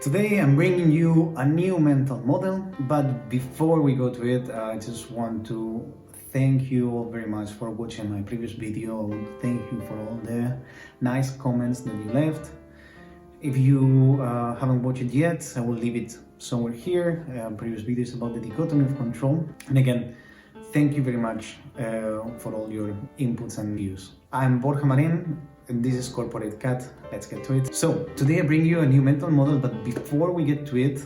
Today I'm bringing you a new mental model, but before we go to it, I just want to thank you all very much for watching my previous video. I want to thank you for all the nice comments that you left. If you haven't watched it yet, I will leave it somewhere here. Previous videos about the dichotomy of control. And again, thank you very much for all your inputs and views. I'm Borja Marin, and this is Corporate Cat. Let's get to it. So today I bring you a new mental model, but before we get to it,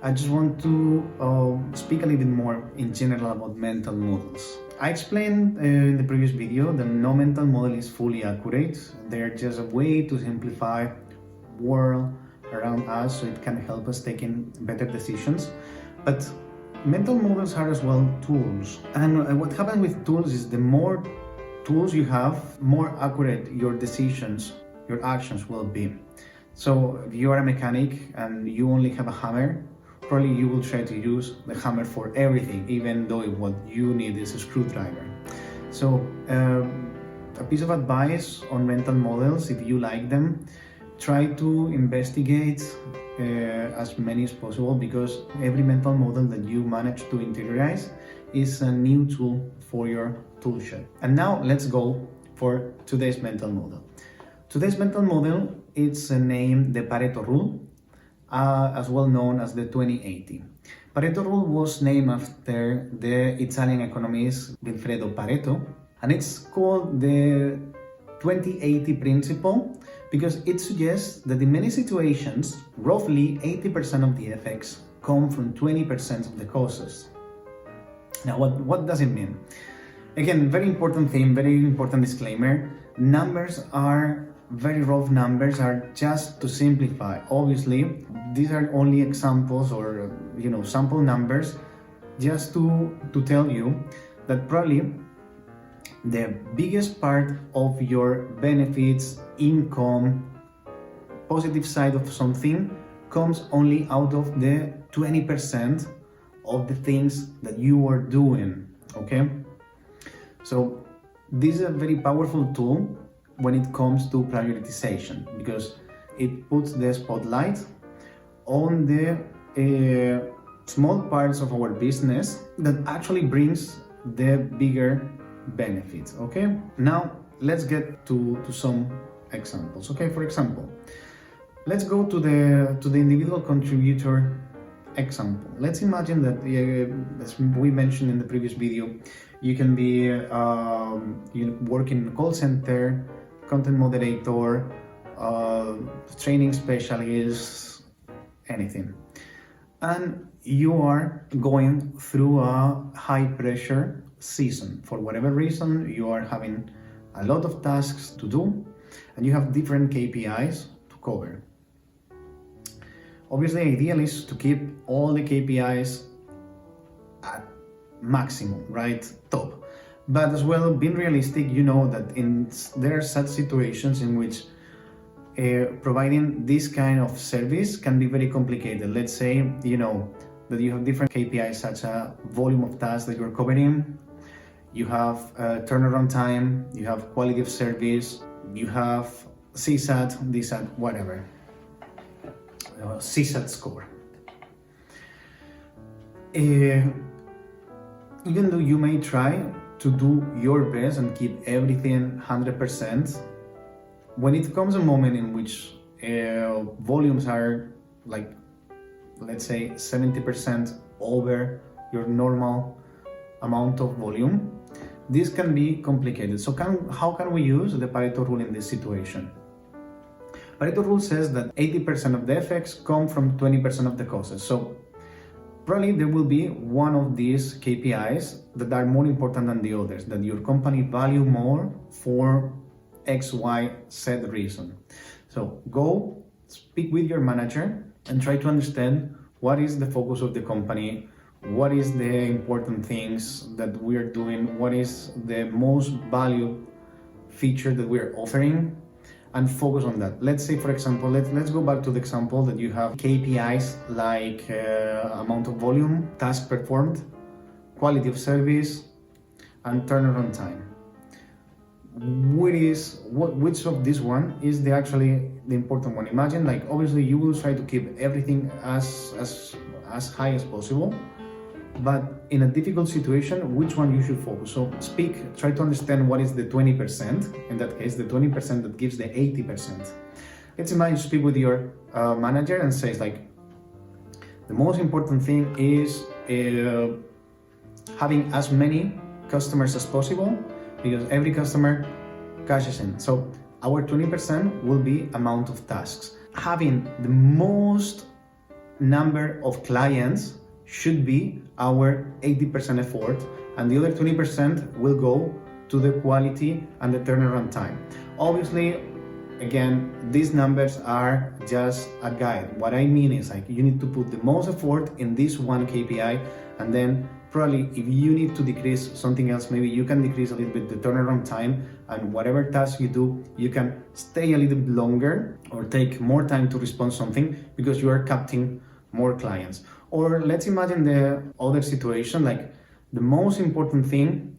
I just want to speak a little bit more in general about mental models. I explained in the previous video that no mental model is fully accurate. They're just a way to simplify the world around us so it can help us taking better decisions. But mental models are as well tools. And what happens with tools is the more tools you have, more accurate your decisions, your actions will be. So if you are a mechanic and you only have a hammer, probably you will try to use the hammer for everything, even though what you need is a screwdriver. So a piece of advice on mental models, if you like them, try to investigate as many as possible, because every mental model that you manage to interiorize is a new tool for your toolshed. And now let's go for today's mental model. Today's mental model is named the Pareto Rule, as well known as the 20/80. Pareto Rule was named after the Italian economist Vilfredo Pareto, and it's called the 20/80 principle because it suggests that in many situations, roughly 80% of the effects come from 20% of the causes. Now, what does it mean? Again, very important thing, very important disclaimer. Numbers are very rough numbers, are just to simplify. Obviously, these are only examples or sample numbers, just to tell you that probably the biggest part of your benefits, income, positive side of something comes only out of the 20% of the things that you are doing, okay? So this is a very powerful tool when it comes to prioritization, because it puts the spotlight on the small parts of our business that actually brings the bigger benefits, okay? Now let's get to some examples, okay? For example, let's go to the individual contributor example. Let's imagine that, as we mentioned in the previous video, you can be working in a call center, content moderator, training specialist, anything. And you are going through a high pressure season. For whatever reason, you are having a lot of tasks to do and you have different KPIs to cover. Obviously, the ideal is to keep all the KPIs at maximum, right? Top. But as well, being realistic, you know that there are such situations in which providing this kind of service can be very complicated. Let's say, that you have different KPIs, such as volume of tasks that you're covering, you have turnaround time, you have quality of service, you have CSAT, DSAT, whatever. CSAT score. Even though you may try to do your best and keep everything 100%, when it comes a moment in which volumes are like, let's say 70% over your normal amount of volume, this can be complicated. So how can we use the Pareto Rule in this situation? Pareto Rule says that 80% of the effects come from 20% of the causes. So probably there will be one of these KPIs that are more important than the others, that your company value more for X, Y, Z reason. So go speak with your manager and try to understand what is the focus of the company, what is the important things that we are doing, what is the most valued feature that we are offering, and focus on that. Let's say, for example, let's go back to the example that you have KPIs like amount of volume, task performed, quality of service, and turnaround time. Which of this one is the actually the important one. Imagine, like, obviously you will try to keep everything as high as possible, but in a difficult situation, which one you should focus. So try to understand what is the 20%, in that case, the 20% that gives the 80%. Let's imagine you speak with your manager and says, like, the most important thing is having as many customers as possible, because every customer cashes in. So our 20% will be amount of tasks. Having the most number of clients should be our 80% effort, and the other 20% will go to the quality and the turnaround time. Obviously, again, these numbers are just a guide. What I mean is, like, you need to put the most effort in this one KPI, and then probably if you need to decrease something else, maybe you can decrease a little bit the turnaround time, and whatever task you do, you can stay a little bit longer or take more time to respond something because you are capturing more clients. Or let's imagine the other situation, like the most important thing,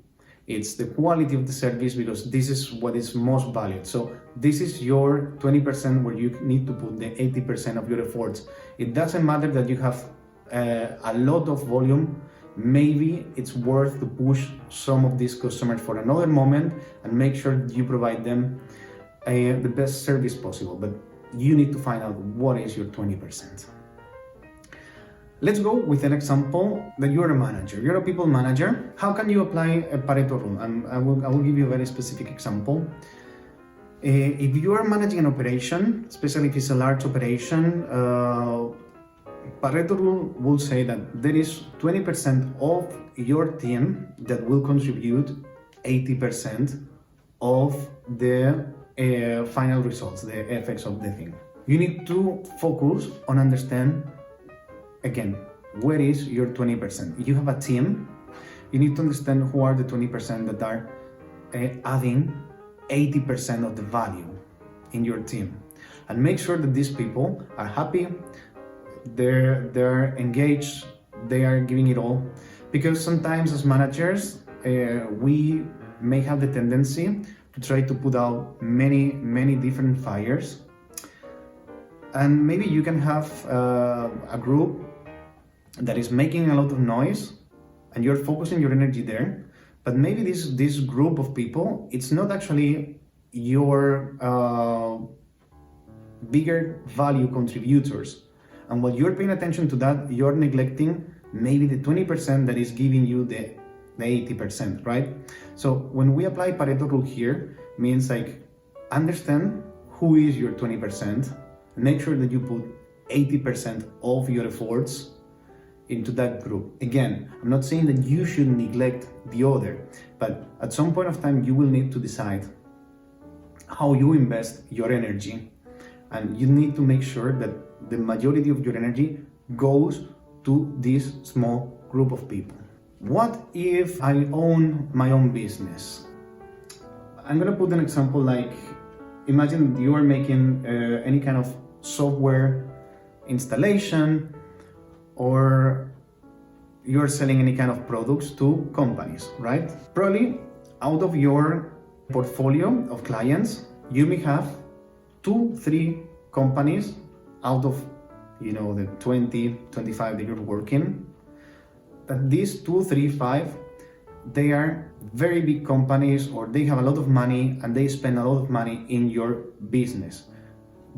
it's the quality of the service, because this is what is most valued. So this is your 20% where you need to put the 80% of your efforts. It doesn't matter that you have a lot of volume. Maybe it's worth to push some of these customers for another moment and make sure you provide them the best service possible. But you need to find out what is your 20%. Let's go with an example that you're a manager, you're a people manager. How can you apply a Pareto rule? And I will give you a very specific example. If you are managing an operation, especially if it's a large operation, Pareto rule will say that there is 20% of your team that will contribute 80% of the final results, the effects of the thing. You need to focus on understand, again, where is your 20%? You have a team, you need to understand who are the 20% that are adding 80% of the value in your team, and make sure that these people are happy, they're engaged, they are giving it all. Because sometimes as managers, we may have the tendency to try to put out many different fires, and maybe you can have a group that is making a lot of noise and you're focusing your energy there, but maybe this group of people, it's not actually your bigger value contributors, and while you're paying attention to that, you're neglecting maybe the 20% that is giving you the 80%, right? So when we apply Pareto rule here, means like understand who is your 20%, make sure that you put 80% of your efforts into that group. Again, I'm not saying that you should neglect the other, but at some point of time you will need to decide how you invest your energy, and you need to make sure that the majority of your energy goes to this small group of people. What if I own my own business? I'm gonna put an example, like imagine you are making any kind of software installation, or you're selling any kind of products to companies, right? Probably out of your portfolio of clients, you may have 2-3 companies out of the 20-25 that you're working, that these 2-3-5, they are very big companies, or they have a lot of money and they spend a lot of money in your business.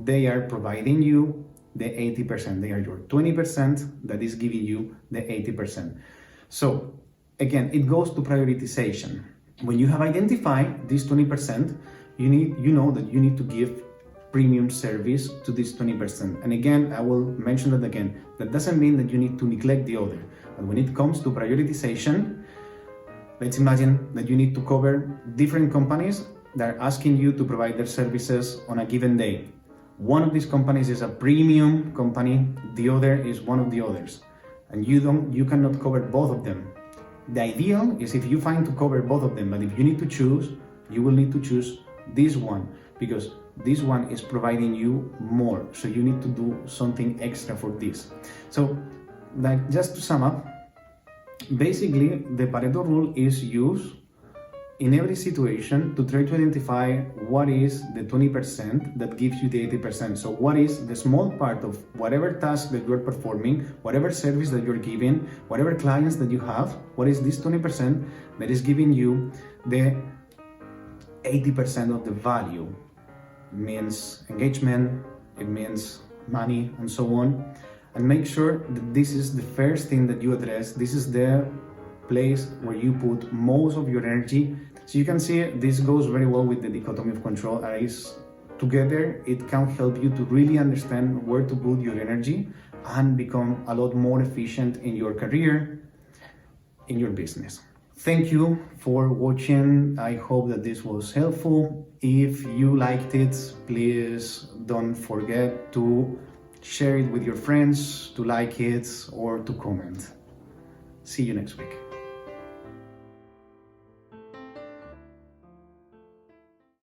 They are providing you the 80%, they are your 20% that is giving you the 80%. So again, it goes to prioritization. When you have identified this 20%, you know that you need to give premium service to this 20%. And again, I will mention that again, that doesn't mean that you need to neglect the other. And when it comes to prioritization, let's imagine that you need to cover different companies that are asking you to provide their services on a given day. One of these companies is a premium company, the other is one of the others, and you cannot cover both of them. The ideal is if you find to cover both of them, but if you need to choose, you will need to choose this one, because this one is providing you more, so you need to do something extra for this. So, like, just to sum up, basically the Pareto rule is used in every situation to try to identify what is the 20% that gives you the 80%. So what is the small part of whatever task that you're performing, whatever service that you're giving, whatever clients that you have, what is this 20% that is giving you the 80% of the value? It means engagement, it means money, and so on. And make sure that this is the first thing that you address. This is the place where you put most of your energy. So you can see this goes very well with the dichotomy of control. As together, it can help you to really understand where to put your energy and become a lot more efficient in your career, in your business. Thank you for watching. I hope that this was helpful. If you liked it, please don't forget to share it with your friends, to like it, or to comment. See you next week.